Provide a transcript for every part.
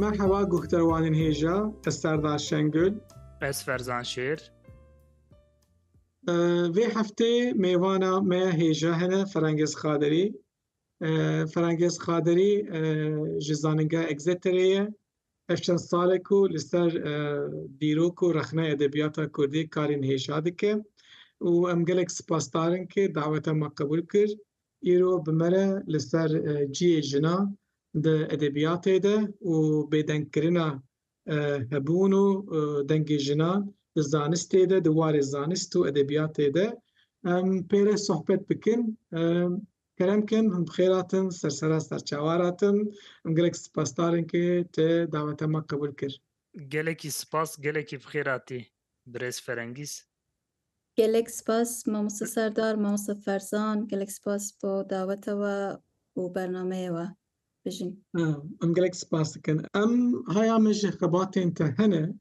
مرحبا گوختروانین هیجا استردار شنگل اس فرزان شیر وی هفته میوانا ما هیجا هنه فرنگز خادری فرنگز خادری جزاننگا اگزیتریه افشان ساله کو لسر دیروک و رخنه ادبیاتا کردی کارین هیجا دکه و ام گلک سپاسدارن که دعوتا ما قبول کرد ایرو بمره لسر جی جنا ده ادبیات ده و بدن کرنا هبونو دنگ جنان ده زانست ده دوار زانست و ادبیات ده پیره صحبت بکن کرم کن هم بخیراتن سرسرا سرچاواراتن هم گلک سپاسدارن که ته دعوت ما قبول کرد گلکی سپاس گلکی بخیراتی برس فرنگیز گلک سپاس ماموسا سردار ماموسا فرزان گلک سپاس با دعوت و برنامه و بجین ام گلک سپاس کن هایا مش خباتین تهنه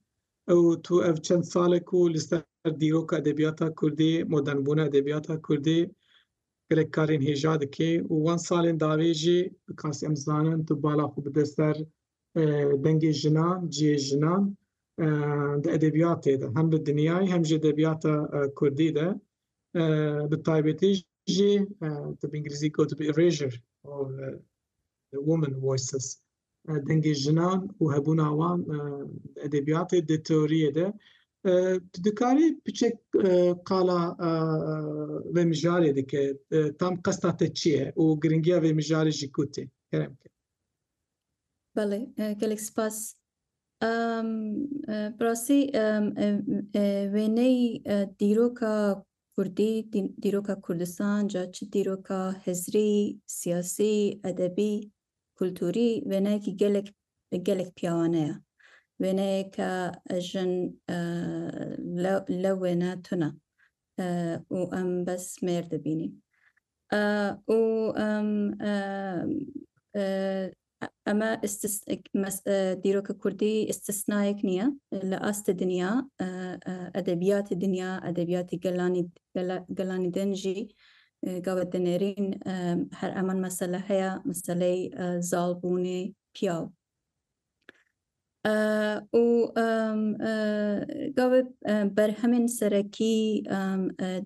او تو اف چند سال کو لستر دیروک ادبیاتا کردی مدرن بونه ادبیاتا کردی گلک کارین هیجاد که و وان سالین داویجی کاسی امزانن تو بالا خوب دستر دنگ جنان جی جنان ده ادبیات ده هم به دنیای هم جی ادبیات کردی ده به طایبتی جی تو بانگلیزی کو تو بی erasure the women voices دنگ جنان و هبون آوان ادبیات ده تئوریه ده تدکاری بچه قالا و مجاری ده که تام قصدت چیه و گرنگیا و مجاری جیکوته کرم که بله گلک سپاس براسی وینی دیروکا کردی دیروکا کردستان جا چه دیروکا هزری سیاسی ادبی کلتوری وینی که گلک پیاوانه وینی که جن لونه تونه و ام بس مرد بینیم و اما دیروک کردی استثنائک نیه لآست دنیا ادبیات دنیا ادبیات گلانی دنجی قوت دنیرین هر امان مسئله هیا مسئله زالبونی پیاو و قوت بر همین سرکی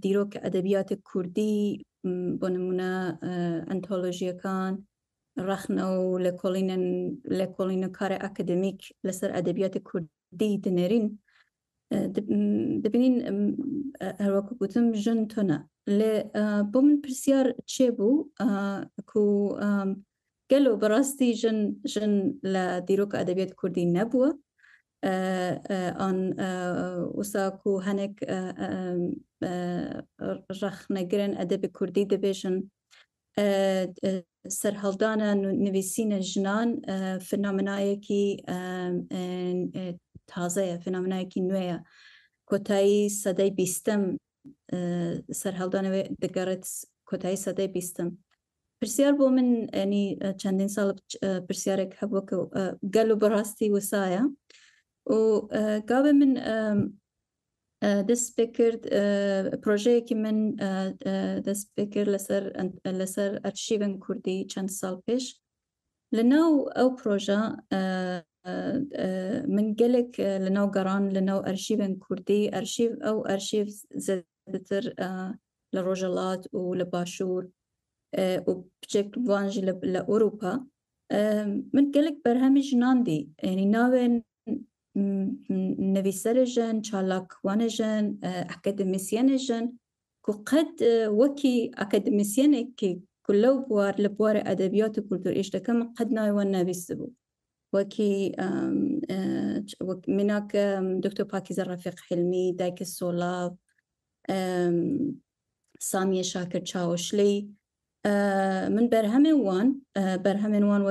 دیروک ادبیات کردی بنمونه انتولوژی کان رخنو لکولین کار اکادمیک لسر ادبیات کردی دنرین دبینین هر وقت گفتم جن تونه ل بومن پرسیار چه بو کو گلو براستی جن لدیروک ادبیات کردی نبوه آن وساکو هنک رخنگرن ادب کردی دبیجن سرهلدان نویسین جنان فنومنایی که تازه فنومنایی که نویه کتایی صدای بیستم سرهلدان دگرت کتایی صدای بیستم پرسیار بو من یعنی چندین سال پرسیارک هبو که گلو براستی وسایه و قابل من دست بکرد پروژه که من دست بکرد لسر ارشیون کردی چند سال پیش لناو او پروژه من گلک لناو گران لناو ارشیون کردی ارشیو زدتر لروجلات و لباشور و بجکت وانجی لأوروبا من گلک برهمی جنان دی یعنی ناوین نویسر جن چالاکوان جن اکادمیسیان جن که قد وکی اکادمیسیان که کلو بوار لبوار ادبیات و کلتور اشتکم قد نایوان نویس بو وکی مناک دکتر پاکیزه رفیق حلمی دایک سولاو سامی شاکر چاوشلی من برهمین وان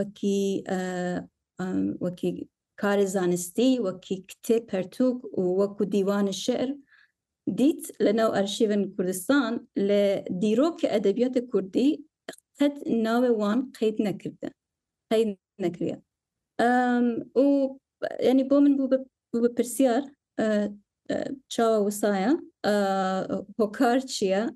وکی کار زانستی وکی کتاب پرتوک و وکو دیوان شعر دیت لناو ارشیون کردستان لدیروک ادبیات کردی قد ناو وان قید نکرده و یعنی بو من بو پرسیار چاوا وسایا هوکار چیه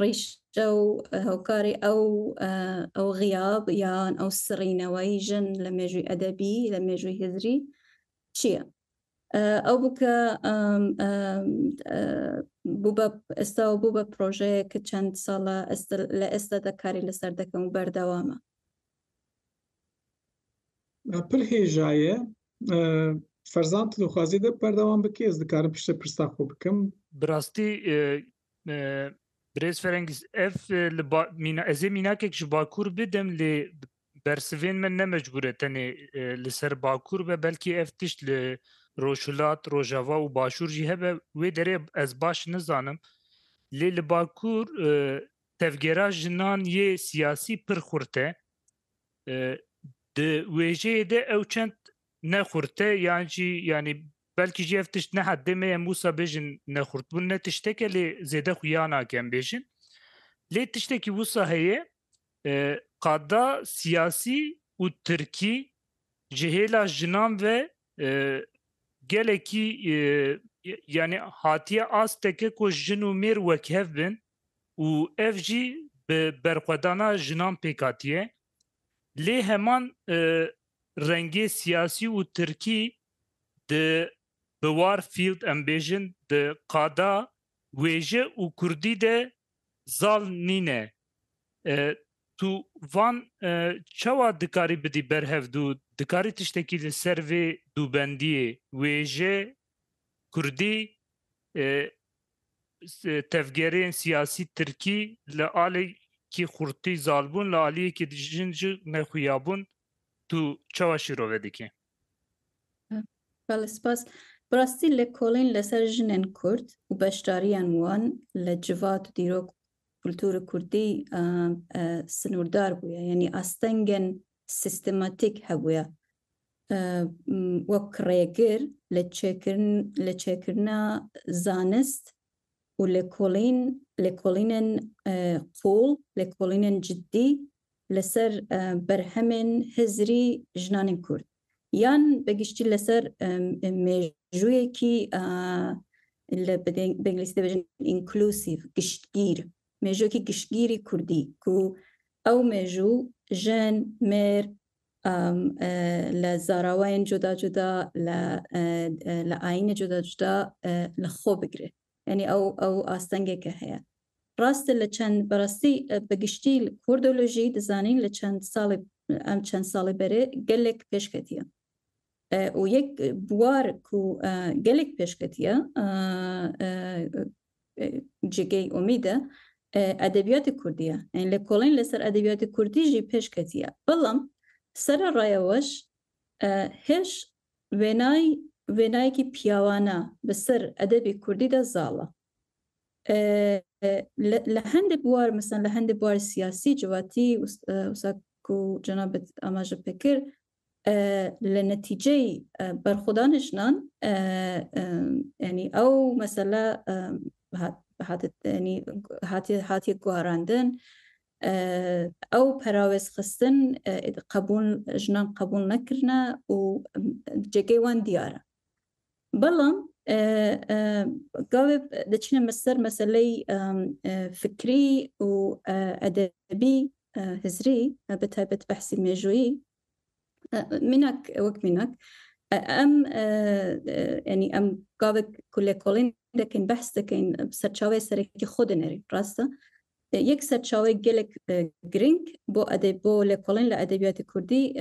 ریش جو هوكاري أو غياب يان أو سرينوي جن لما يجي أدبي لما يجي هزري شيء أو بكا بوبا استو بوبا بروجي كتشند صالة لأستذكاري لسردكم بردوامة پرهی جایه فرزان تو خوازی ده بردوام بکی از دکارم پشت پرستا خوب بکم براستی بريز فرنگز اف ازي ميناكك جو باكور بدم ل برسفين من نمجبوره تاني لسر باكور به بلكي اف تشت ل روشولات روجاوا و باشور جي هبه وي دري از باش نزانم لي لباكور تفگيرا جنان يه سياسي پر خورته د ويجي ده او چند نخورته يعني بلکه جی افتش نه حد می موسا بیشن نخورد بون نه تشته که لی زیده خویانا کم بیشن لی تشته که وسا هیه قادا سیاسی و ترکی جهیلا جنام و گله کی yani hatiye az teke ko jinu mir wekhev bin û ev jî bi berxwedana jinan pêkatiye lê heman rengê siyasî û tirkî di biwar field ambêjin di qada wêje û kurdî de zal nîne tu van çawa dikarî bidî berhev dû dikarî tiştekî li ser vê dûbendiyê wêje kurdî tevgerên siyasî tirkî li alêkî xurtî zalbûn li aliyekî dijin jî nexuyabûn tu çawa şîrove dikî بله سپاس براستی لکولین لسر جنین کرد و بشداریان وان لجوات و دیروک کلتور کردی سنوردار بویا یعنی استنگن سیستماتیک هبویا وک ریگر لچکرنا زانست و لکولین قول لکولین جدی لسر برهمن هزری جنان کرد یان بگشتی لسر مجوی کی به انگلیسی بجن اینکلوسیو گشتگیر مجوی کی گشتگیری کردی کو او مجو جن مر لزاراوین جدا جدا لعین جدا جدا لخو بگره یعنی او آستنگه که هیا راست لچند براستی بگشتی کردولوژی دزانین لچند سال بره گلک پیش کتیه و یک بوار کو گلک پیش کتیه جگه امیده ادبیات کردیه یعنی لکولین لسر ادبیات کردی جی پیش کتیه بلام سر رایوش هش ونای کی پیاوانا بسر ادبی کردی ده زاله لهند بوار مثلا لهند بوار سیاسی جواتی وساكو جنابت اماج بكر لنتيجه برخدانشنان يعني او مثلا يعني هاتي قواراندن او پراوز خستن قبول جنان قبول نكرنا و جگيوان ديارة بلام قابب دچين مصر مسألة فكري و أدبي هزري بتايبت بحثي ميجوي منك وك منك يعني قابب كل كولين لكن بحث لكن سرچاوي سركي خودنري راسته یک سرچاوي گلک گرینگ بو لکولین لأدبیات کردی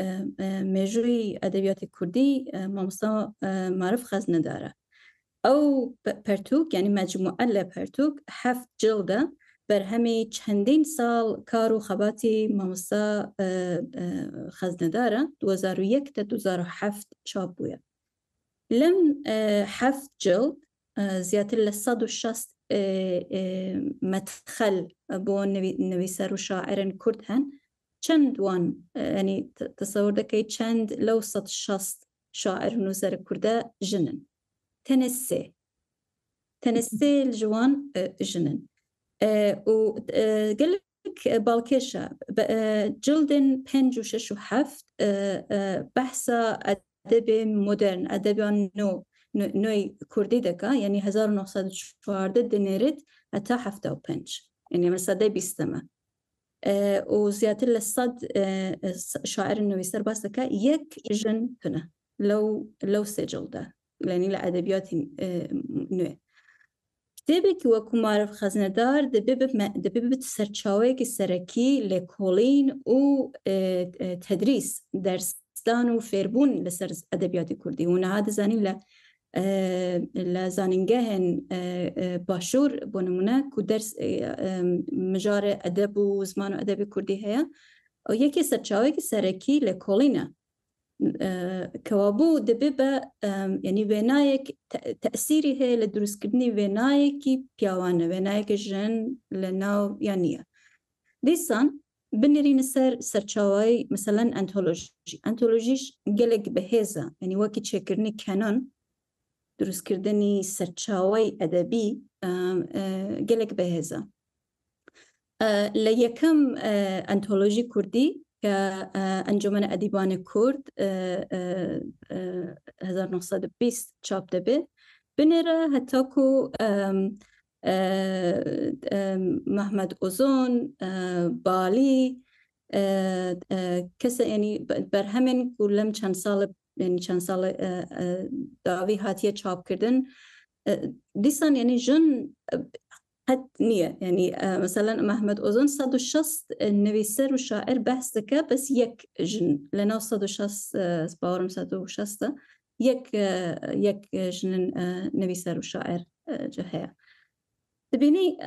مجوی ادبیات کردی مامستا معرف خزنه داره او پرتوک یعنی مجموعه لپرتوک 7 جلده بر همه چندین سال کار و خباتی مامستا خزنه داره 2001 تا 2007 چاپ بوده لم 7 جلد زیادتر ل 160 مدخل بو نویسر و شاعرن کرد هن چند وان يعني تصور دكي چند لو 160 شاعر و نویسر کرده جنن تنسي الجوان جنن و قال لك بالكيشا جلدن 5 و 6 و 7 بحث ادب مدرن ادب نوی کردی دکا یعنی 1914 دنیرد اتا 75 يعني من سدي بيستمع وزيادة للصد شاعر النويسر باسكا يك جن هنا لو سجل ده لأني لأدبيات نوع كتابك وكو معرف خزندار دبيب سرچاويك السركي لكولين و تدريس درستان و فيربون لسر أدبيات كردي ونهاد زاني لزانينجهن باشور بونمونه كو درس مجار أدب و زمان أدب كردي هيا و يكي سرچاويك السركي لكولينا كوابو دبيبا يعني بنايك تأثيري هي لدروس كدني بنايكي بياوانا بنايك جن لناو يانيا ديسان بنرين سرچاواي مثلا أنتولوجيش قلق بهيزا يعني واكي تشكرني كانون دروس كردني سرچاواي أدبي قلق بهيزا ليكم أنتولوجي كردي كأنجمن أديبان كرد 1920 چاپ دبه بنره هتاكو محمد اوزون بالي كسا يعني برهمن كلهم چند سال يعني چند سال داوی هاتیه چاپ کردن دیسان يعني جن حد نية يعني مثلا محمد أوزون صدو شخص نويسر وشاعر بحث دكا بس يك جن لأنه صدو شخص باورم صدو شخص يك جن نويسر وشاعر جهيا تبيني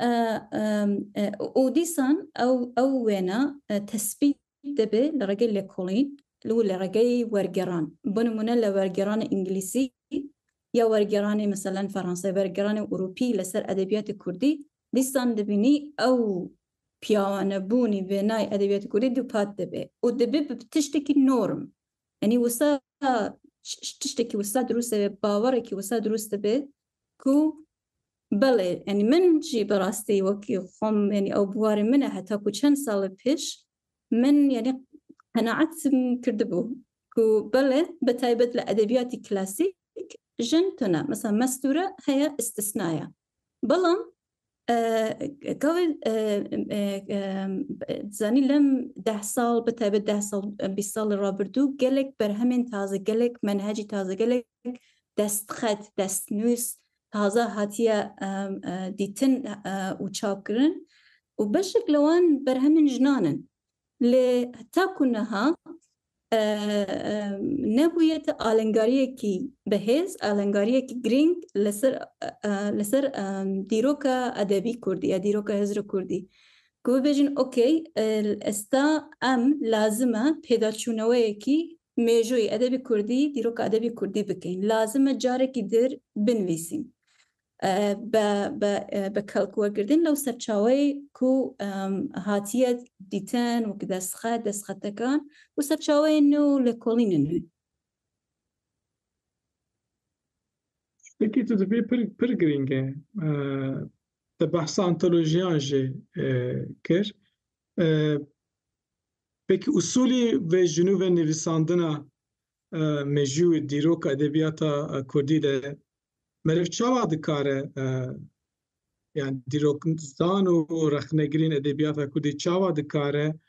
وديسان أو وينا تثبيت دبي لرجل لكولين لو لرجل ورقران بنمونا لورقران إنجليزي يا ورقراني مثلا فرنسي ورقراني أوروبي لسر أدبيات كردي ديستان دبيني أو بيانا بوني بناي أدبيات كردي دو بات دبي ودبي بتشتكي النورم يعني وسا تشتكي وسا دروس باوركي وسا دروس دبي كو بلي يعني من جي براستي وكي خم يعني أو بواري منها حتى كو چند سال بيش من يعني قناعت كردبو كو بلي بتايبت لأدبيات كلاسيك جنتنا مثلا مستورة هي استثناء بلان قبل زاني لم 10 سال بتابع 10 سال 20 سال رابردو قالك برهمن تازه قالك منهجي تازه قالك دست خط دست نویس تازه هاتیه دیتن و چاپ کرن و بشکل وان برهمن جنانن لتاكنها نبوية آلنگاریه کی بهز آلنگاریه کی گرینگ لسر دیروکا ادبی کردی یا دیروکا هزر کردی که ببینن اوکی استا لازمه پیدا چونوه کی میجوی ادبی کردی دیروکا ادبی کردی بکن لازمه جاره کی در بنویسیم بكالكوا قردين لو سرچاوي كو هاتية ديتان وك دسخة كان وسرچاوي إنه لكولين إنه لكي تدبي برغرينجه تبحث أنتولوجيان جي كر بك أصولي و جنوب نویساندنا مجيو ديروك أدبياتا كردي ده مرف چاوا دکاره يعني دیروکزدان و رخنگرین ادبیات کردی چاوا دکاره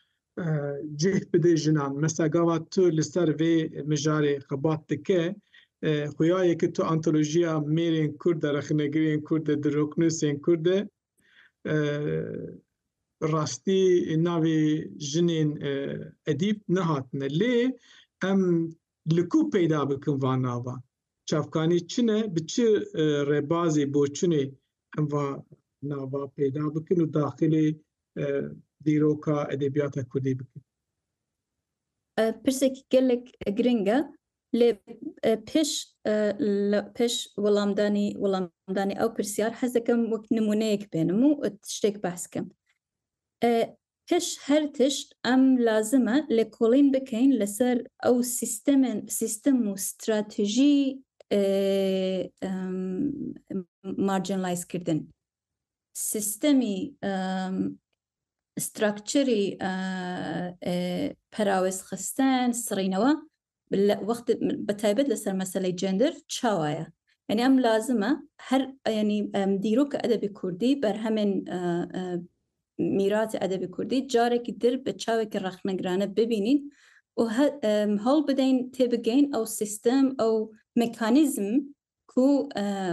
جه بده جنان مثلا گاوا تو لسر و مجاری خبات دکه خویایی که تو انتولوژیا میرین کرد رخنگرین کرد دیروکنوسین کرد راستی ناوی جنین ادیب نهاتنه لی ام لکو پیدا بکن واناوا چافکانی چنه بچه ربازی بو چنه هم و ناوا پیدا بکن و داخل دیروکا ادبیات کردی بکن پرسک گلک گرینگا ل پیش ولامدانی او پرسیار حزکم وقت نمونه یک بینمو تشتک بحث کم پیش هر تشت لازمه لکولین بکن لسر او سیستم و استراتژی marginalize کردن سیستمی استراکچری پراوز خستن سرینوا وقت بتایبت لسر مسئله جندر چاوایا يعني لازمه هر يعني ديروك ادبي كردي برهمن میراث ادبی کوردی جارێکی در بە چاوێکی ڕەخنەگرانە ببینین و هەڵ بدەین تێبگەین ئەو سیستەم ئەو مکانیزم کو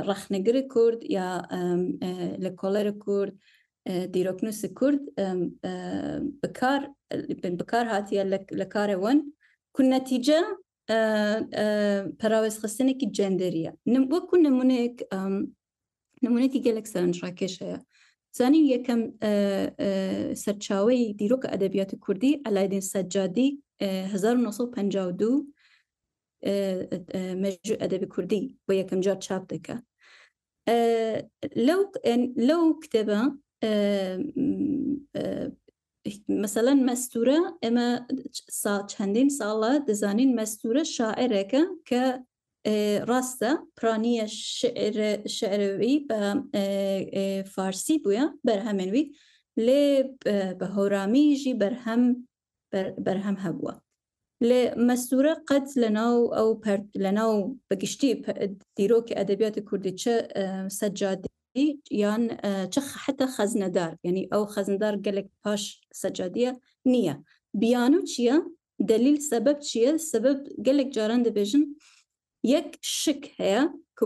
ڕەخنەگری کورد یا لە کۆڵەرە کورد دیرۆکنووس کورد بکار هاتیە لە کارەوەن کو نەتیجە پەراوێزخستنێکی جەندەریە وەکو نمونەیەکی گەلێک سەرنجڕاکێش هەیە زانین یەکەم سەرچاوەی دیرۆکە ئەدەبیاتی کوردی علایدین سەجادی 1952 مەجموعەی ئەدەبی کوردی بۆ یەکەم جار چاپ دەکا لەو کتێبە مثلا مەستورە ئێمە چەندین ساڵە دەزانین مەستورە شاعرێکە کە ڕاستە پرانیە شعرەوی بە فارسی بووە بەرهەمێنوی لێ بە هەورامیژی بەرهەم هەبووە لێ مەستورە قەت لەناو بەگشتی دیرۆکی ئەدەبیاتی کوردی چه سەجادی یان چه حتى خەزنەدار یعنی ئەو خەزنەدار گەلێک پاش سەجادیە نییە بیانو چییە دلیل سەبەب چییە سەبەب گەلێک جاران دەبێژن یەک شک هەیە کە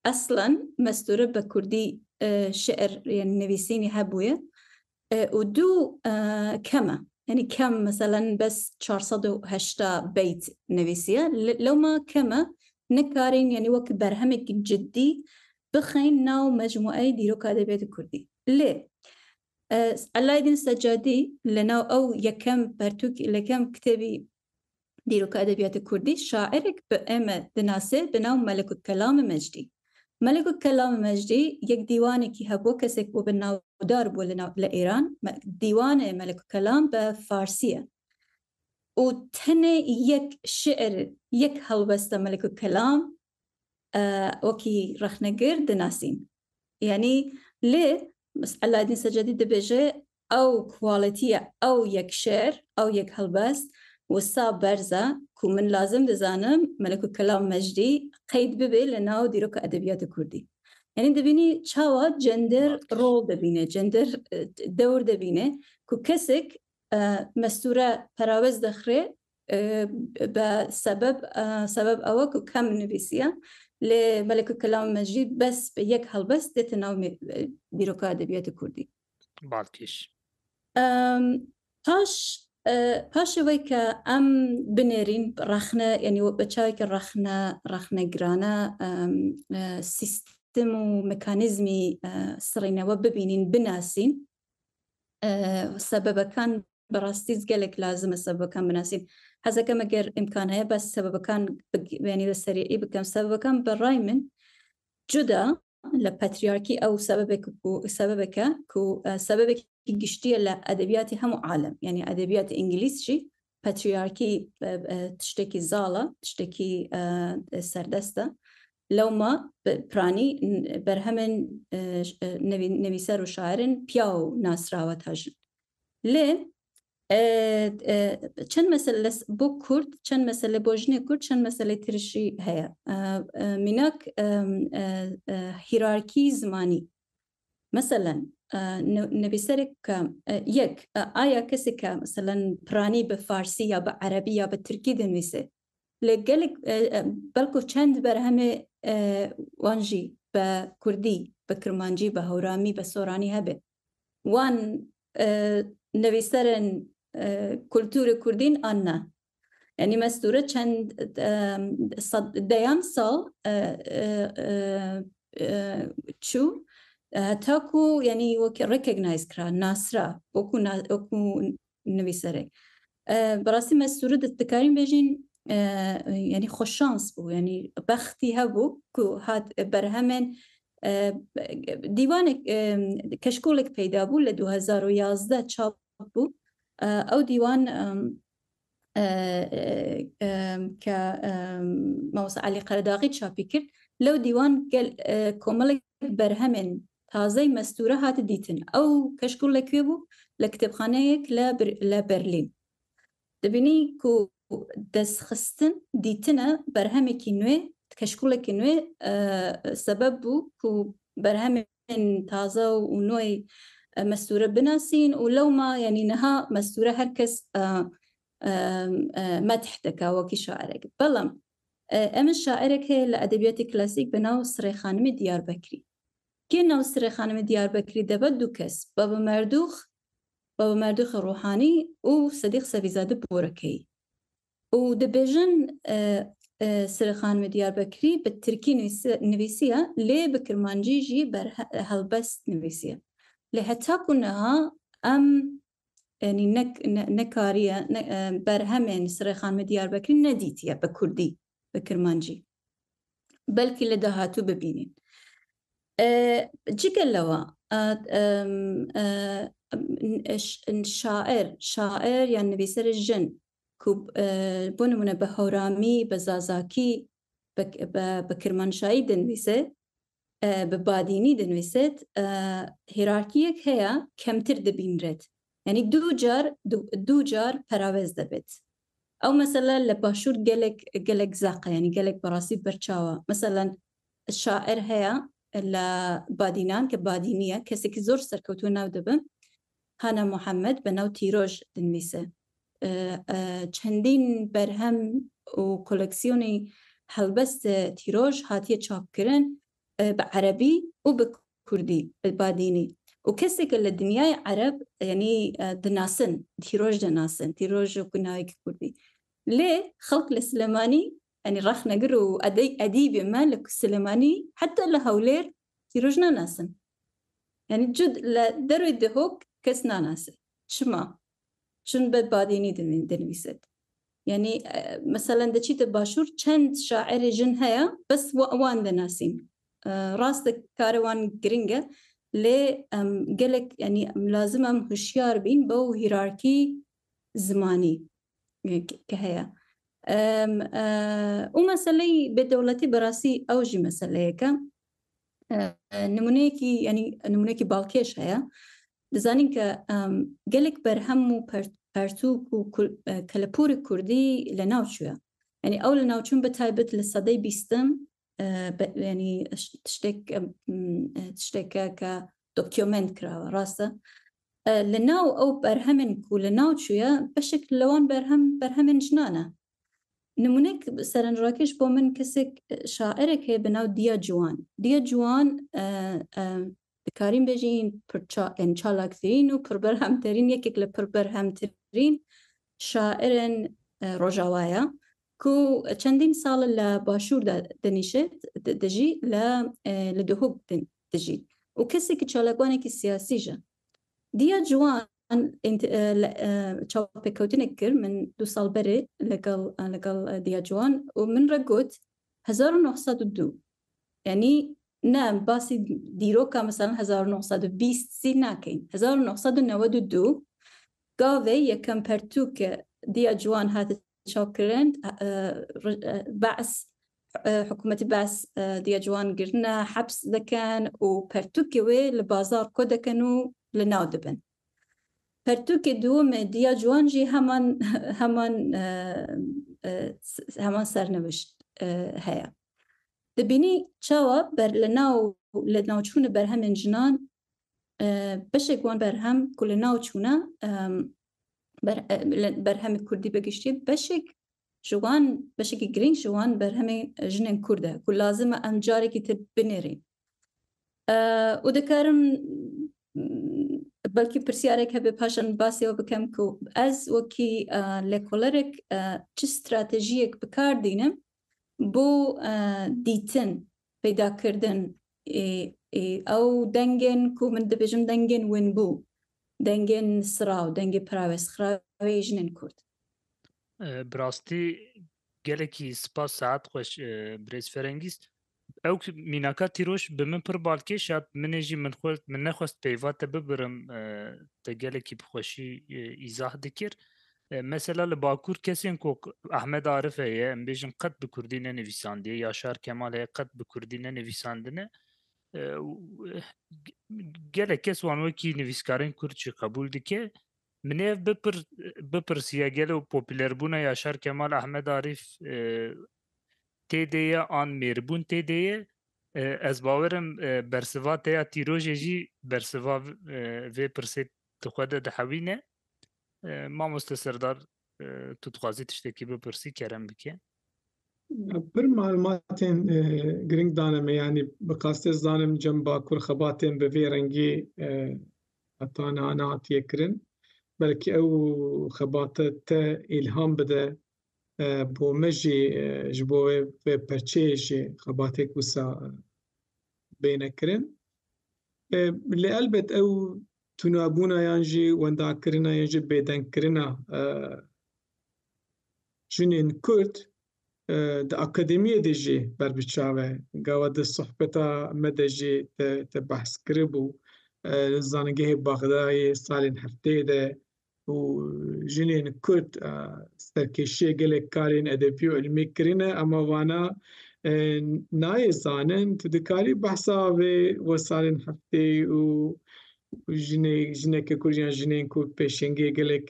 ئەسڵەن مەستورە بە کوردی شعر یان نویسینی هەبووە و دوو کەمە یعنی کەم مثلا بەس 480 بیت نویسیە لەوما کەمە نەکارین یعنی وەک بەرهەمێکی جدی بخەین ناو مەجموعەی دیرۆکە ئەدەبیاتی کوردی لێ علایدین سەجادی لەناو ئەو یەکەم لەکەم کتێبی دیرۆکە ئەدەبیاتی کوردی شاعرێک بە ئێمە دەناسێ بەناو مەلەکوتکەلام مەجدی مەلەکوتکەلام مەجدی یەک دیوانێکی هەبووە کەسێک بۆ بەناودار بووە لە ئێران دیوانێ مەلەکوتکەلام بە فارسیە و تەنێ یەک شعر یەک هەڵبەستە مەلەکوتکەلام وەکی ڕەخنەگر دەناسین یعنی لێ علایدین سەجادی دەبێژێ ئەو کواڵەتیە ئەو یەک شعر ئەو یەک هەڵبەست وستا بەرزە کو من لازم دەزانم مەلەکوتکەلام مەجدی قەید ببێ لە ناو دیرۆکە ئەدەبیاتی کوردی یعنی دەبینی چاوە جەندەر ڕۆڵ دەبینێ جەندەر دەور دەبینێ کو کەسێک مەستورە پەراوەز دەخرێ بە سەبەب ئەوە کو کەم نویسیە لێ مەلەکوتکەلام مەجدی بەس یەک هەڵبەست دێتە ناو دیرۆکە ئەدەبیاتی کوردی باڵکیش پاشەوەی کە ئەم بنێرین ڕەخنە یعنی بە چاوێکی ڕەخنەگرانە سیستم و مکانیزمی سڕینەوە ببینین بناسین سەبەبەکان بەڕاستیز گەلێک لازمە سەبەبەکان بناسین حەزەکەم ئەگەر ئیمکان هەیە بەس سەبەبەکان بێنی بە سەریعی بکەم سەبەبەکان بەڕای من جودا لە پەتریارکی ئەو سەبەبەکە کو سەبەبێکی گشتیە لە ئەدەبیاتی هەموو عالم یعنی ئەدەبیاتی ئینگلیزی پەتریارکی تشتێکی زاڵە تشتێکی سەردەستە لەوما پرانی بەرهەمن نویسەر و شاعرن پیا و ناسراوە تاژن لێ چەند مەسەلە بۆ کورد چەند مەسەلە بۆ ژنێ کورد چەند مەسەلەی ترشی هەیە میناک هیرارکی زمانی مثلا نویسەرێک کە یەک ئایا کەسێک کە مثلا پرانی بە فارسی یا بە عەرەبی یا بە تورکی دەنویسێ لە گەلێک بەڵکو چەند بەرهەمێ وانژی بە کوردی بە کرمانجی بە هەورامی بە سۆرانی هەبێ وان نویسەرن کولتورە کوردین ئاننا یعنی مەستورە چەند دەیان ساڵ چوو تاکو یعنی وەکی ڕێکگنایز کرا ناسرا وەکو نویسەرێک بەڕاستی مەستورە دەکارین بێژین یعنی خۆشانس بوو یعنی بەختی هەبوو کو هات بەرهەمێن دیوانێک کەشکۆڵێک پەیدا بوو لە 2011 چاپ بوو ئەو دیوان کە مامۆستا عەلی قەرداغی چاپی کرد لەو دیوان کۆمەڵێک بەرهەمێن تازەی مەستورە هاتە دیتن ئەو کەشکۆڵ لەکوێ بوو لە کتێبخانەیەک لە بەرلین دەبینی کو دەستخستن دیتنە بەرهەمێکی نوێ کەشکۆڵێکی نوێ سەبەب بوو کو بەرهەمێن تازە و نوێی مستورة بناسين ولو ما يعني نها مستورة هركس ما تحتكا وكي شاعرك بلام ام الشاعرك هي لأدبيات كلاسيك بناو سري خانم ديار بكري كي ناو سري خانم ديار بكري دبدو كس بابا مردوخ روحاني وصديق سفيزادة بوركي ودبيجن سري خانم ديار بكري بالتركي نويسية ليه بكرمانجي جي هلبس نويسية لحتى كنها يعني نكارية برهمين سري خانم ديار بكري نديتيا بكردي بكرمانجي بلكي لدهاتو ببينين جيك اللوا شاعر يعني بيسر الجن كوب بونمنا بهورامي بزازاكي بكرمانشاي دنويسه بباديني دنويست هيراركيك هيا كمتر دبينرد يعني دو جار براوز دبت او مثلا لباشور جلك زاقه يعني جلك براسي برشاوه مثلا الشاعر هيا لبادينان كبادينية كسك زور سركوتو ناو دبن هانا محمد بناو تيروج دنويسه چندین برهم و کلکسیونی هلبست تیروج هاتیه چاپ کرن بعربي وبكردي بالباديني وكسك الدنيا عرب يعني دناسن تيروج وكنايك كردي ليه خلق السليماني يعني راح نقروا أديب مالك السليماني حتى لهولير تيروجنا ناسن يعني جد لدرو دهوك كسنا ناس شما شن بالباديني دنويست يعني مثلا دشيت باشور چند شاعر جن هيا بس وان دناسين راست كاروان جرينجا لي قالك يعني لازم هشيار بين بو هيراركي زماني كهيا ومثلي بدولتي براسي أوجي مثليك نمونيكي يعني نمونيكي بالكيش هيا دزانين ك قالك برهم پرتوک و کلپور کردی لناوچویا يعني أول لناوچون بتايبت للصدي بيستم يعني تشتك كدوكيومنت كراوة راسة لناو أو برهمن كو لناوچويا بشكل لوان برهمن جنانة نمونيك سرن راكش بومن كسك شاعرك هي بناو ديا جوان بكارين بجين يعني چالاك ترين و پربرهم ترين يكيك لپربرهم ترين شاعرن روجاوايا كو چندين سال لباشور دنيشت دجي لدهوك دجي وكسك چالاكوانك السياسي جا ديا جوان چاو بكوتنكر من 2 سال بري لقل ديا جوان ومن رقوت 1902 يعني نعم باسي ديروكا مثلا 1920 سيناكين 1992 قاوي يكم برتوك ديا جوان هذا شاكرين بعث حكومة بعث ديا جوان قرنا حبس ذكان وبرتوكي وي لبازار كودا كانوا لناودبن برتوكي دوم ديا جوان جي همان سرنوشت هيا دبيني چاوا بر لناو چون برهم انجنان بشك وان برهم كل ناو چونا برهم كردي بگشتي بشك جوان بشك گرين جوان برهم جنن كرده كل لازم امجاري كي تبنيرين ودكارم بلكي برسيارك هبه پاشن باسي وبكم كو از وكي لكولرك چه استراتيجيك بكار دينم بو دیتن پیدا کردن او دنگن کو من دبیجم دنگن وین بو دنگن سراو دنگ پراوس خراوی جنن کرد براستی گلکی سپاس ساعت خوش بريز فرنگیست او میناکا تیروش به من پر بالکه شاد منجی من نخواست پیوات ببرم تا گلکی بخوشی ایزاح دکر مثلا لباکور کسین کو احمد عارف هي ام بیجن قد بکردی نویساندی یاشار کمال هي قد بکردی نویساندنه گله کس وانو کی نویسکارین کرد چی قبول دکه منیف بپرسیه گله و پوپولر بونه یاشار کمال احمد عارف تیدیه آن میربون تیدیه از باورم برسوا تیا تیروژی جی برسوا و پرسید تخواد دحوینه ما مستسردار تو تخوازی تشتکی بپرسی کرم بکه بر معلوماتین گرنگ دانم یعنی بقاسته زانم جنبا کل خباتین به وی رنگی اتانا ناتیه کرن بلکه او خباتت الهام بده بو مجی جبوه و پرچه جی خباته کوسا بینه کرن اللي البت او تنابونا يانجي وندا كرنا يانجي بيدن كرنا جنين كرت دا أكاديمية ديجي بربتشاوه قاوة دا صحبتا مدجي تبحث كربو زانجيه بغداي سالين هفته ده وجنين كرت سركشي قلق كارين أدبيو علمي كرنا أما وانا ناي زانن تدكاري بحثاوه وسالين هفته جنه که کردیان جنین کو پیشنگی گلک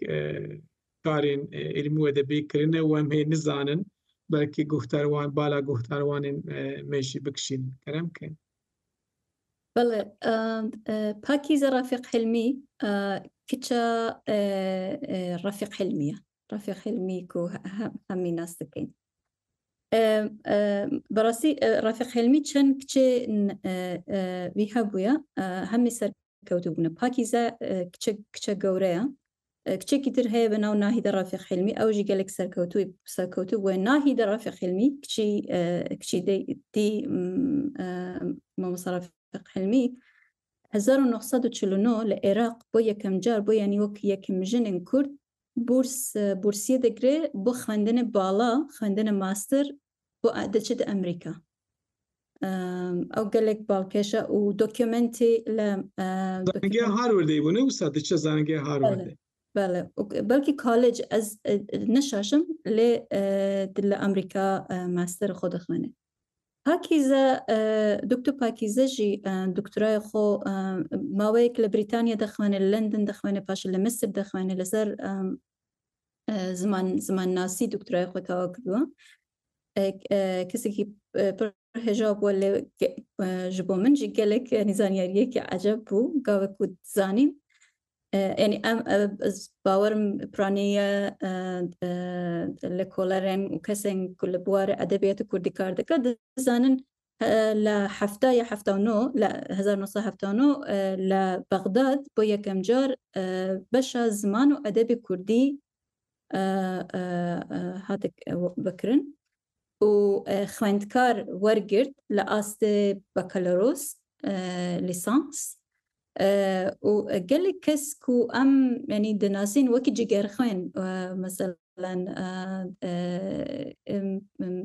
کارین علمو ادبی کرنه و هم هی نزانن بلکه گفتاروان بالا گفتاروان میشی بکشین کرم کن. بله پاکیزه رفیق حلمی کچا رفیق حلمی کو همین ناس دکین. براسی رفیق حلمی چند کچه ویها بویا همی سر كوتبنا باكيزة كتشا جوريا كتشا كتير هي بناو ناهي رفيق حلمي أو جي قالك سركوتب وناهي رفيق حلمي كتشي دي ما رفيق حلمي 1949 لعراق بو يكم جار بو يعني وك يكم جنن كرد بورسية دقري بو خواندن بالا خواندن ماستر بو دچد أمريكا أو قالك بالكشة ودوكيومنتي ل زانجي هارورد يبونه وسادة چه زانجي هارورد بله بلكي كوليج از نشاشم ل دل أمريكا ماستر خود خونه پاکیزه دکتر پاکیزه جی دکترای خو ماویک لبریتانیا دخوانه لندن دخوانه پاش لمصر دخوانه لسر زمان ناسی دکترای خو کاوا کردوا کسی که هجاب ولا جبو من جي قالك نزانياريه كي عجب بو قاوة كود زاني يعني باورم برانية لكولارين وكسن كل بوار أدبيات كردي كارد كد زانن لحفتا يا حفتا ونو لا 1979 لبغداد بو يكم جار بشا زمان وأدبي كردي هاتك بكرن وخواندكار ورقرد لأست بكالوروس ليسانس وقال كس كو يعني دناسين وكي جيجر خوين مثلا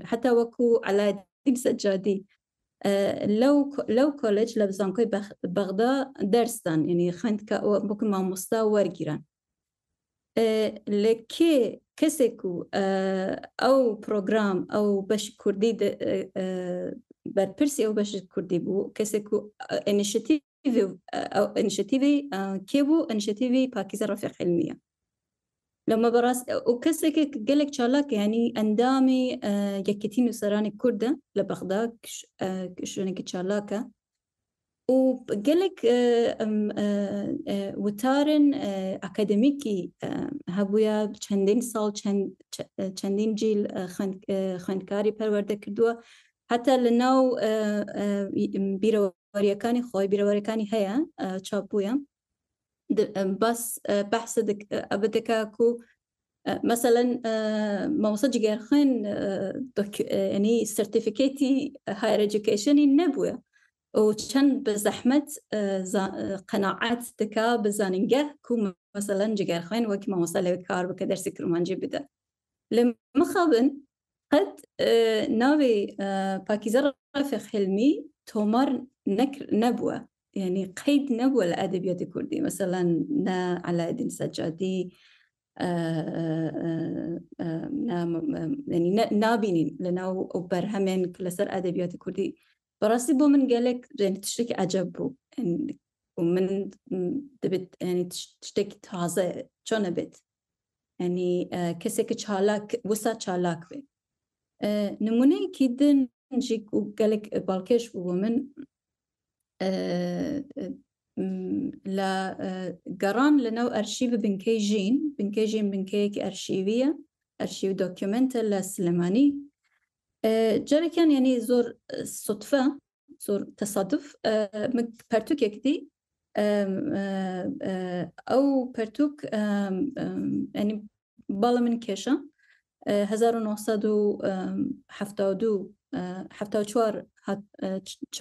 حتى وكو على الدين سجادي لو كوليج لبزانكوي بغداد درستان يعني خواندكار بكو ما مستوى ورقران لكي كسكو أو برنامج أو باش كردي بربرسي أو باش كردي بو كسكو إنيشيتيف أو إنيشيتيفي كيبو إنيشيتيفي باكيزة رفيق علمية لما براس وكسك قالك شالك يعني أندامي يكتين وسراني كردة لبغداد شونك شالاكا وقالك وتارن أكاديميكي هبويا چندين سال چندين جيل خواندكاري پرورده كردوا حتى لناو بيرواريكاني خوي بيرواريكاني هيا چابويا بس بحث أبدكا كو مثلا ما وصل جير خين يعني certificate higher education نبويا وكان بزحمة قناعات دكا بزانينجه كو مثلا جيجار خوين وكي ما وصل لكار بكدر سكر مانجي بدا لما خابن قد ناوي باكيزة رفيق حلمي تومر نكر نبوة يعني قيد نبوة الأدبيات الكردي مثلا نا على الدين سجادي يعني نابينين لنا وبرهمين كل سر أدبيات الكردي براسي بو من قالك يعني تشتكي عجبه يعني ومن دبت يعني تشتكي تازه شون بيت يعني كسك تشالاك وسا تشالاك بي نمونه كيدن جيك وقالك بالكش بو من لا قران لنو أرشيف بنكيجين بنكيك أرشيفية أرشيف دوكيومنتا لسليماني جاري كان يعني زور صدفة زور تصادف برتوك يكدي أو برتوك يعني بالا من كيشا 1972 74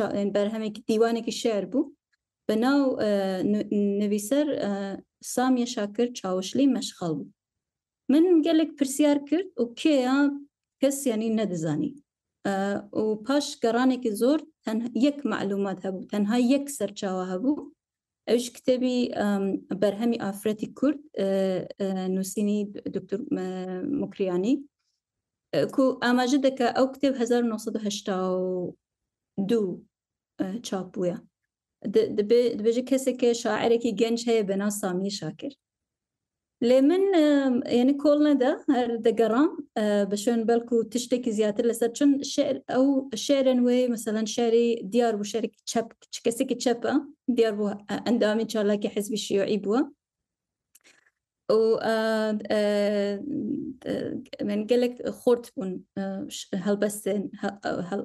يعني برهمك ديوانك الشعر بو بناو نویسر سامی شاکر چاوشلی مشغل بو من قالك برسيار كرت وكيا كس يعني ندزاني وباش قرانك زور يك معلومات هبو تنها يك سرچاوا هبو اوش كتابي برهمي آفرتي كرد نوسيني دكتور مكرياني كو اماجدك او كتاب 1982 چاپويا دبيجي كسك شاعرك جنش هي بنا سامي شاكر لمن يعني كلنا ده دقران بشون بالكو تشتكي زيادة لساتشون الشعر أو الشعر نوي مثلا شعري ديار بو شعرك تشب كسك تشبه ديار بو أندامي شارلاكي حزب الشيوعي بوا و من قالك خورت بون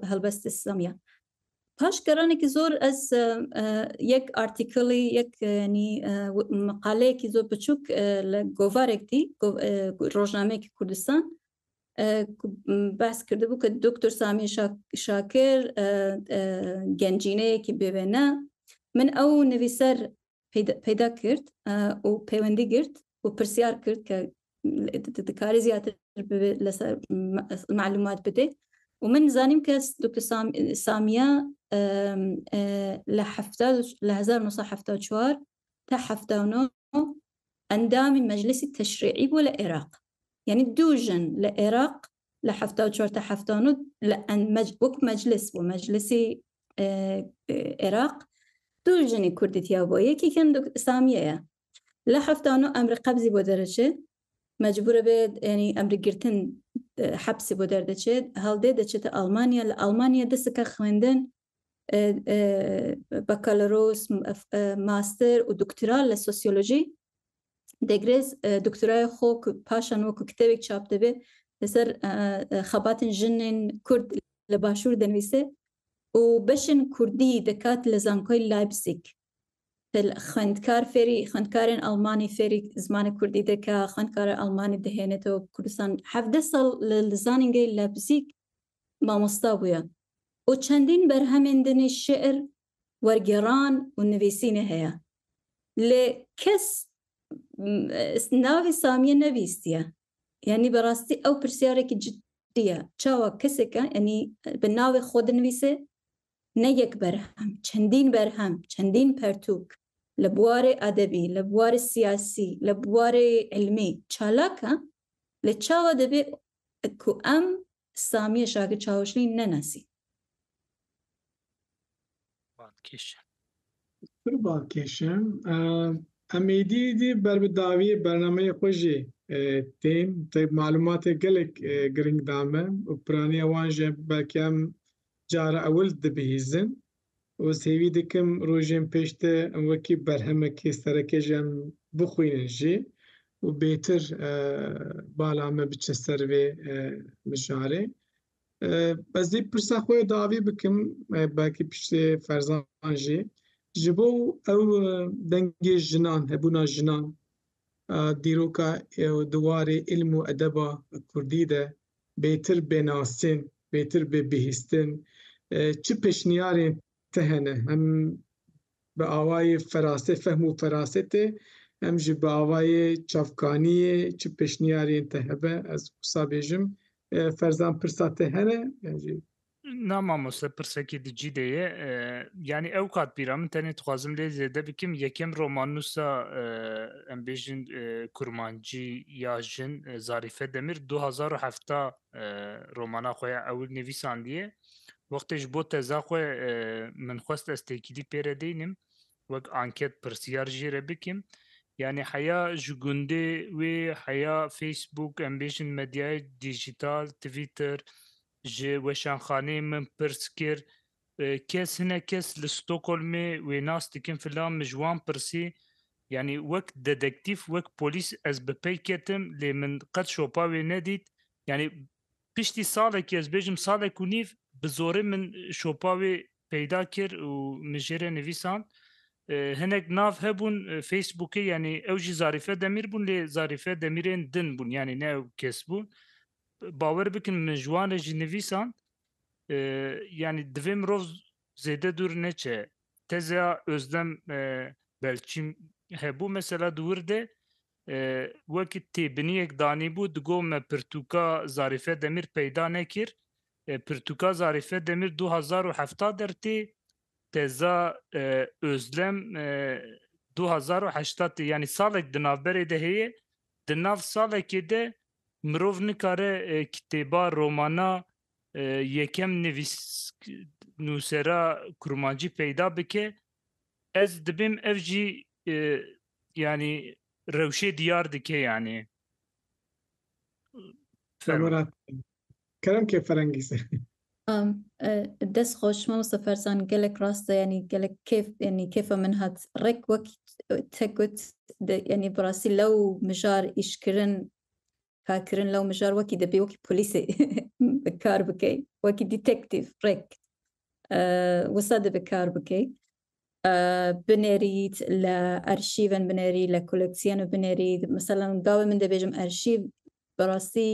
هلبست السامية باش قرانك زور از یک ارتیکلی یک یعنی مقاله کی زور بچوک لگوارک دی روزنامه کی کردستان بحث کرده بود که دکتر سامی شاکر گنجینه کی ببینه من او نویسر پیدا کرد و پیوندی کرد و پرسیار کرد که دکاری زیادتر لسر معلومات بده ومن زانيم كاس دكتور سامية لهزار نص حفتة شوار تحفتة أندام المجلس التشريعي ولا إراق يعني دوجن لإراق لحفتة شوار تحفتة لأن وك مجلس ومجلسي إراق دوجني كردتي أبويا كي كان سامية لحفتة أمر قبضي بدرجة مجبورة بيد يعني أمر قرتن حبس بودر دچه هل ده دچه ألمانيا دستك خوندن بكالوروس ماستر ودكتوراه للسوسيولوجي دقريز دكتوراه خوك باشان وكو كتابك چاپ دبه لسر خباتن جنن كرد لباشور دنويسه وبشن كردي دكات لزانكوي لايبزيغ خندكارين ألماني فيري زمان كردي دكا خندكار ألماني دهينتو كردستان 17 سال لزانينجي لابزيك ما مستوية وچندين برهمندن الشعر ورقران والنفيسين هيا لكس ناوي سامية نبيستيا يعني براستي أو برسيارك جدية چاوا كسكا يعني بالناوي خود نويسه نيك برهم چندين پرتوك لبوار أدبي لبوار سياسي لبوار علمي چالاكا لچاوا دبي كو سامية شاكر چاوشلين نناسي باکیشم امیدی دی بربداوی برنامه خوشی تیم طيب معلومات گلک گرنگ دامه و پرانی وانجه بلکم جار اول دبیزن و سیوی دکم روزیم پیشته وکی برهمه کی سرکه جم بخوینن جی و بهتر بالامه بچه سروی مجاره بازی پرسا خوی داوی بکم باکی پیشته فرزان جی جبو او دنگی جنان هبونا جنان دیروکا دوار علم و ادبا کردی ده بهتر بناسین بهتر بهستن چه پشنیارین تهنه هم به آوای فراسه فهم و فراسته هم جی به آوای چافکانی چه پشنیارین تهبه از قصابیجم فرزان پرساته هنه يعني نما مسا پرسکی دی دیه یعنی اوقات بیرام تنی توازم لی زده بکم یکم رومانوسا امبیجن کرمانجی یا جن ظریفه دمیر 2007 رومانا خویا اول نویساندیه وقتش بو تزا خو من خواست استیکیدی پیره دینم وک انکت پرسیار جیره بکم يعني حياة جوجوندي و حياة فيسبوك امبيشن مديا ديجيتال تويتر جي وشانخاني من برسكر كاس هنا كاس لستوكولمي وناس تكن فلان مجوان برسي يعني وقت ديتكتيف وقت بوليس از ببي كتم لي من قد شوباوي ناديت يعني بشتي صالك يز بيجم صالك ونيف بزوري من شوباوي پیدا كر ومجيري نویسان هناك ناف هبون فيسبوكي يعني اوجي زارفه دمير بون لي زارفه دميرين دن بون يعني ناو كسبون باور بكن من جوان جي نویسان yani divê mirov zêde dûr neçe teza özlem belçîm hebû mesela dûr de wekî têbiniyek danîbû digot me Pirtûka Zarîfe Demîr peyda nekir Pirtûka Zarîfe Demîr 2017 dertê teza özlem 2018 yani salek di navberê de heye di nav salekê de mirov nikare kitêba romana یکم نووسێرا کوڕمانجی پەیدا بکێ ez dibim ev jî yani rewşê diyar dike yani مراد كلام كيف فرنجي دەست خۆش مامۆستا فەرزان gelek ڕاستە ینی gelek کێف ینی کێفە من هات ڕێک وەک تەگوت ینی بڕاستی لەو مژار ئیشکردن کارکردن لەو مژار وەکی دەبێ وەکی پۆلیسێ بەکار بکەی وەکی دیتەکتیڤ ڕێک وەستا دەبێ کار بکەی بنێریت لە ئەرشیڤن بنێری لە کۆلێکسیۆنە بنێریت مەسەڵەن گاوێ من دەبێژم ئەرشیڤ بەڕاستی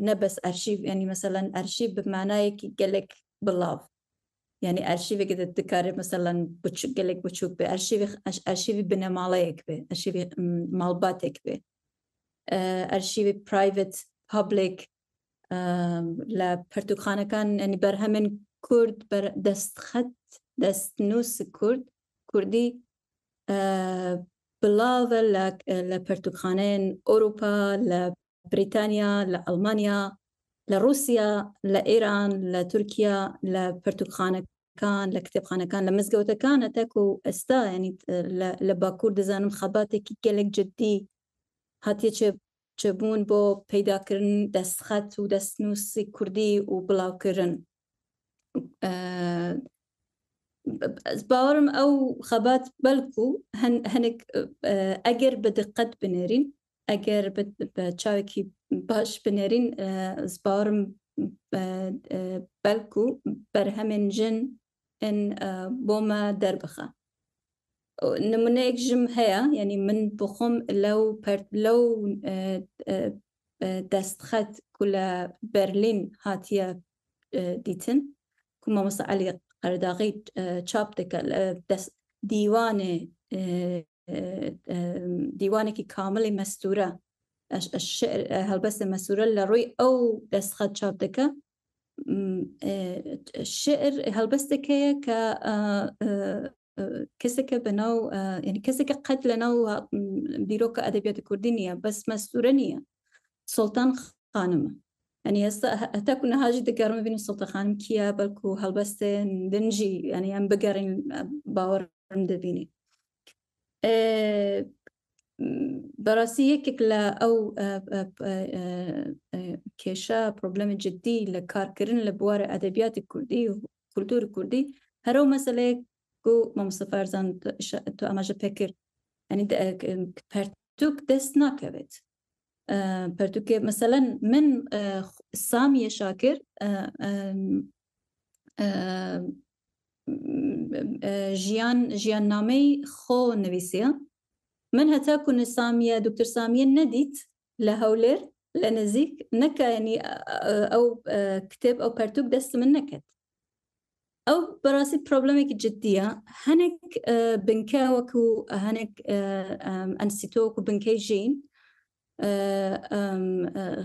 نەبەس ئەرشیڤ ینی مەسەڵەن ئەرشیڤ بمانایەکی gelek بڵاو ینی ئەرشیڤێکی دەکارێت مەسەڵەن gelek بچووک بێ ئەرشیڤی بنەماڵەیەک بێ ئەرشیڤی ماڵباتێک بێ ئەرشیڤی پرایڤێت پابلیک لە پەرتوخانەکان ینی بەرهەمن کورد دەستخەت دەستنووس کوردی بڵاوە لە پەرتوخانەیەن ئەوروپا لە بریتانیا لە ئەڵمانیا لە رووسیا لە ئێران لە تورکیا لە پەرتوخانەکان لە کتێبخانەکان لە مزگەوتەکان هەتاکو و ئێستا ینی لە باکوور دەزانم خەباتێکی gelek جددی هاتیە چبوون بۆ پەیداکردن دەستخەت و دەستنووسی کوردی و بڵاوکردن باوەرم ئەو خەبات بەلکو هەنێک ئەگەر بە دقت بنێرین ئەگەر بە چاوێکی باش بنێرین باوەرم بەلکو بەرهەمێن ژن بۆمە دەربخە نمونەیەک ژم هەیە ینی من بخۆم لەو دەستخەت کو لە بەرلین هاتیە دیتن کو مامۆستا عەلی قەرداغی چاپ دەکە دیوانێکی کاملی مەستورە هەڵبەستە مەسورە لە ڕووی ئەو دەستخەت چاپ دەکە شعر هەڵبەستێکەیە کە کەسێکە بەناو ینی کەسێکە قەت لەناو بیرۆکە ئەدەبیاتی کوردی نییە بەس مەستورە نییە سڵتان خانمە ینی ئێستا هەتاکو نەهاژی دەگەڕمە بینی سڵتە خانم کیە بەلکو هەڵبەستێن دنجی ینی ئەم بگەڕین باوەڕم دەبینی بەڕاستی یەکێک لە ئەو کێشە پرۆبلەمی جددی لە کارکردن لە بوارە ئەدەبیاتی کوردی و کولتوری کوردی هەرەو مەسەلەیەک و مامۆستا فەرزان تۆ ئاماژە پێکرد ینی پەرتووک دەست ناکەوێت پەرتووکێ مەسەلەن من سامیە شاکر ژیاننامەی خۆ نوویسیە من هەتاکو سامیە دکتۆر سامیە نەدیت لە هەولێر لە نزیک نەکە ینی ئەو کتێب ئەو پەرتووک دەست من نەکرد ئەو بەڕاستی پرۆبلەمێکی جددیە هەنێک بنکە وەکو هەنێک ئەنسیتۆ وەکو بنکەی ژین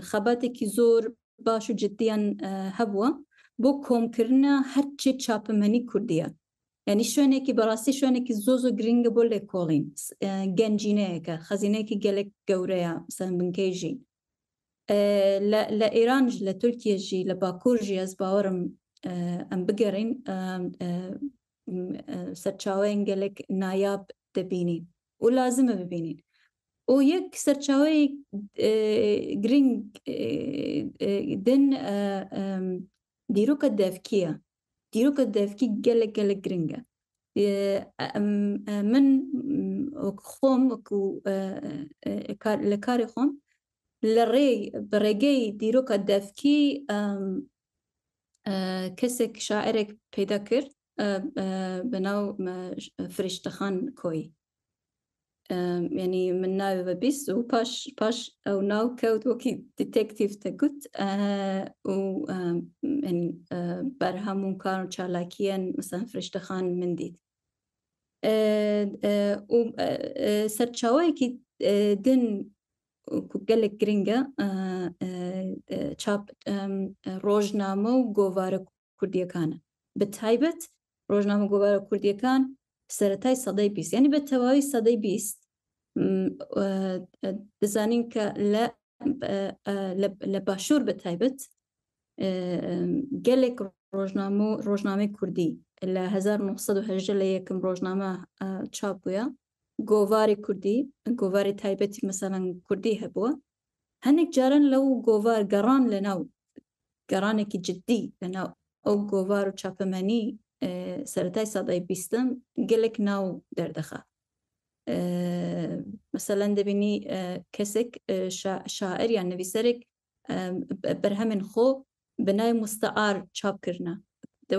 خەباتێکی زۆر باش و جددیان هەبووە بۆ کۆمکردنە هەرچی چاپەمەنی کوردیە ینی شوێنێکی بەڕاستی شوێنێکی زۆ گرنگە بۆ لێکۆڵین گەنجینەیەکە خەزینەیەکی gelek گەورەیە مەسەڵەن بنکەی ژین لە ئێرانژ لە تورکیەژی لە باکوورژی ئەس باوەڕم ئەم بگەڕین سەرچاوەیەن gelek نایاب دەبینین و لازمە ببینین و یەک سەرچاوەی گرنگ دن ديروك الدافكية ديروك الدافكي جلك جرينجا من خوم لكاري خوم لري برجي ديروك الدافكي كسك شاعرك پیدا کرد بناو فرشتخان کوی يعني من ناو وبيس وباش أو ناو كود وكي ديتكتيف تقول و يعني برهمون كانوا شالاكيا مثلا فرشتخان من ديد و سرچاوي كي دن قالك جرينجا چاپ روزنامه و گووار کوردیەکانە بتایبەت روزنامه گووار کوردیەکان سەرەتای سەدەی 20 یعنی بە تەواوی سەدەی 20 دەزانین کە لە باشوور بەتایبەت گەلێک ڕۆژنامەی کوردی لە 1970 لە یەکەم ڕۆژنامە چاپ بووە گۆڤاری کوردی گۆڤاری تایبەتی مەسەڵەن کوردی هەبووە هەندێک جاران لەو گۆڤار گەڕان لەناو گەڕانێکی جددی لەناو ئەو گۆڤار و چاپەمەنی سەرەتای سەدەی 20 گەلێک ناو دەردەخا مەسەڵەن دەبینی کەسێک شاعر یان نویسەرێک بەرهەمێن خۆ بنای مستعار چاپکردنە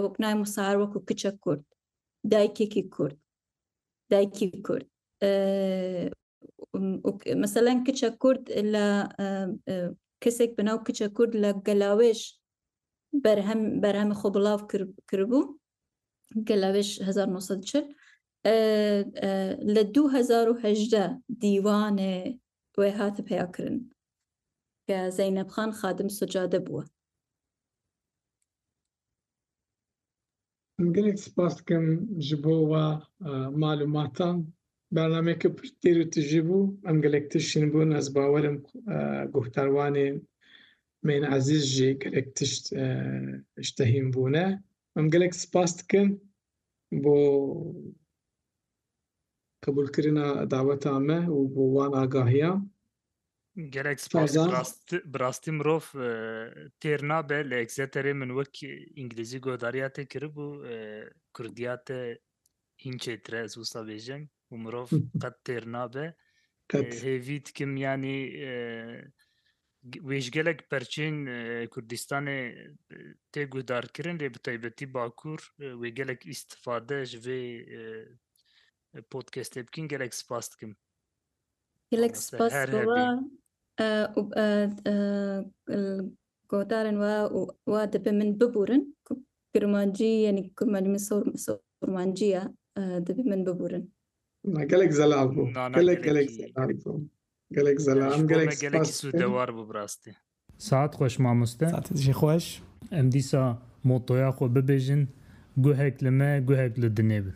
وەک نای مستعار وەکو کچە کورد دایکێکی کورد دایکی کورد مەسەڵەن کچە کورد لە کەسێک بناو کچە کورد لە گەلاوێش بەرهەمی خۆ بڵاو کردبوو گەلاوێش 1940 لە 2018 دیوانێ وێ هاتە پێیاکردن کە زەینەب خان خادم سوجادە بووە gelek spas dikim ji bo we malûmatan bernameyeke pirtîr û tijî bû em gelek tiştîn bûn ez bawerim guhdarwanê mêne ezîz jî gelek tişt tiştehîn bûne em gelek spas dikim bo qebûlkirina daweta me û bo wan agahiya gelek spas bi rastî mirov têr nabe li Exeterê min wek îngilîzî godariya tê kiribû kurdiya te hîn çêtir e ez wisa bêjim û mirov qet têr nabe hêvî dikim yanî wê ji gelek perçên Kurdistanê tê guhdarkirin lê bi taybetî Bakur wê gelek îstifade ji vê podcastê bikin gelek spas dikim gelek spas گۆدارن وا دەبێ من ببورن کرمانجی یعنی کرمانجی من سۆرمانجیە دەبێ من ببورن gelek zelal bû gelek zelal bû gelek zelal gelek sûdewar bû bi rastî saet xweş mamoste jî xweş em dîsa motoya xwe bibêjin guhek li me guhek li dinê bir